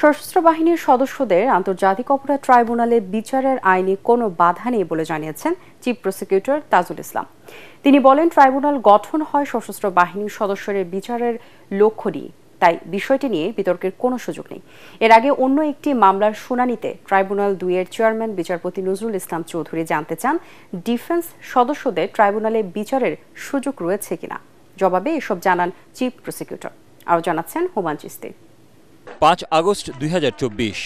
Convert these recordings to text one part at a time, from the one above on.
সশস্ত্র বাহিনীর সদস্যদের আন্তর্জাতিক অপরাধ ট্রাইব্যুনালে বিচারের আইনে কোনো বাধা নেই বলে জানিয়েছেন চিফ প্রসিকিউটর তাজুল ইসলাম। তিনি বলেন, ট্রাইব্যুনাল গঠন হয় সশস্ত্র বাহিনীর সদস্যদের বিচারের লক্ষ্য নিয়ে, তাই বিষয়টি নিয়ে বিতর্কের কোনো সুযোগ নেই। এর আগে অন্য একটি মামলার শুনানিতে ট্রাইব্যুনাল ২ এর চেয়ারম্যান বিচারপতি নজরুল ইসলাম চৌধুরী জানতে চান ডিফেন্স সদস্যদের ট্রাইব্যুনালে বিচারের সুযোগ রয়েছে কিনা। জবাবে এসব জানান চিফ প্রসিকিউটর। আরও জানাচ্ছেন হুমায়ুন চিশতি। ৫ আগস্ট ২০২৪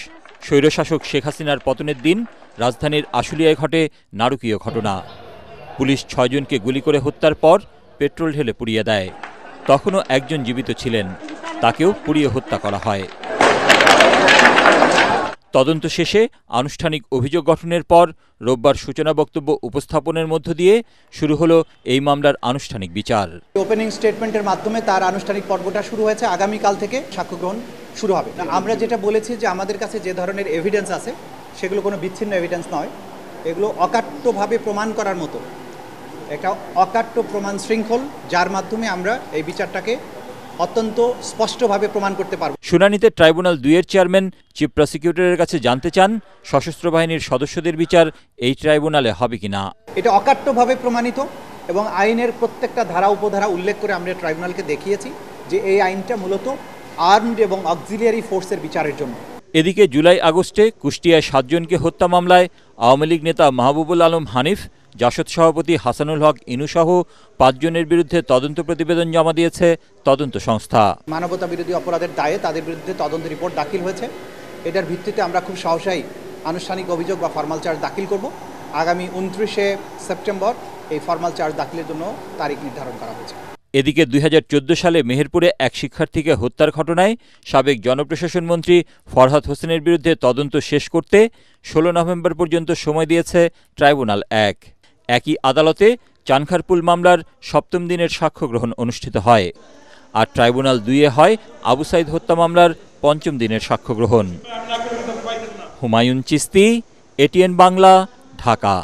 স্বৈরশাসক শেখ হাসিনার পতনের দিন রাজধানীর আশুলিয়ায় ঘটে নারকীয় ঘটনা। পুলিশ ৬ জনকে গুলি করে হত্যার পর পেট্রোল ঢেলে পুড়িয়ে দেয়। তখনও একজন জীবিত ছিলেন, তাকেও পুড়িয়ে হত্যা করা হয়। তদন্ত শেষে আনুষ্ঠানিক অভিযোগ গঠনের পর রোববার সূচনা বক্তব্য উপস্থাপনের মধ্য দিয়ে শুরু হলো এই মামলার আনুষ্ঠানিক বিচার। ওপেনিং স্টেটমেন্টের মাধ্যমে তার আনুষ্ঠানিক পর্বটা শুরু হয়েছে। আগামীকাল থেকে সাক্ষ্য গ্রহণ শুরু হবে। আমরা যেটা বলেছি যে আমাদের কাছে যে ধরনের এভিডেন্স আছে সেগুলো কোনো বিচ্ছিন্ন এভিডেন্স নয়, এগুলো অকাট্যভাবে প্রমাণ করার মতো একটা অকাট্য প্রমাণ শৃঙ্খল, যার মাধ্যমে আমরা এই বিচারটাকে অত্যন্ত স্পষ্টভাবে প্রমাণ করতে পারব। শুনানিতে ট্রাইব্যুনাল ২ এর চেয়ারম্যান চিফ প্রসিকিউটরের কাছে জানতে চান সশস্ত্র বাহিনীর সদস্যদের বিচার এই ট্রাইব্যুনালে হবে কিনা। এটা অকাট্যভাবে প্রমাণিত এবং আইনের প্রত্যেকটা ধারা উপধারা উল্লেখ করে আমরা ট্রাইব্যুনালকে দেখিয়েছি যে এই আইনটা মূলত আর্মড এবং অক্সিলিয়ারি ফোর্সের বিচারের জন্য। এদিকে জুলাই আগস্টে কুষ্টিয়ায় ৭ জনকে হত্যা মামলায় আওয়ামী লীগ নেতা মাহবুবুল আলম হানিফ, জাসদ সভাপতি হাসানুল হক ইনুসহ ৫ জনের বিরুদ্ধে তদন্ত প্রতিবেদন জমা দিয়েছে তদন্ত সংস্থা। মানবতা বিরোধী অপরাধের দায়ে তাদের বিরুদ্ধে তদন্ত রিপোর্ট দাখিল হয়েছে। এটার ভিত্তিতে আমরা খুব সহসাই আনুষ্ঠানিক অভিযোগ বা ফরমাল চার্জ দাখিল করব। আগামী ২৯শে সেপ্টেম্বর এই ফরমাল চার্জ দাখিলের জন্য তারিখ নির্ধারণ করা হয়েছে। এদিকে ২০১৪ সালে মেহেরপুরে এক শিক্ষার্থীকে হত্যার ঘটনায় সাবেক জনপ্রশাসন মন্ত্রী ফরহাদ হোসেনের বিরুদ্ধে তদন্ত শেষ করতে ১৬ নভেম্বর পর্যন্ত সময় দিয়েছে ট্রাইব্যুনাল ১। একই আদালতে চানখারপুল মামলার ৭ম দিনের সাক্ষ্য গ্রহণ অনুষ্ঠিত হয়। আর ট্রাইব্যুনাল ২ এ হয় আবু সাইদ হত্যা মামলার ৫ম দিনের সাক্ষ্য গ্রহণ। হুমায়ুন চিশতি, এটিএন বাংলা, ঢাকা।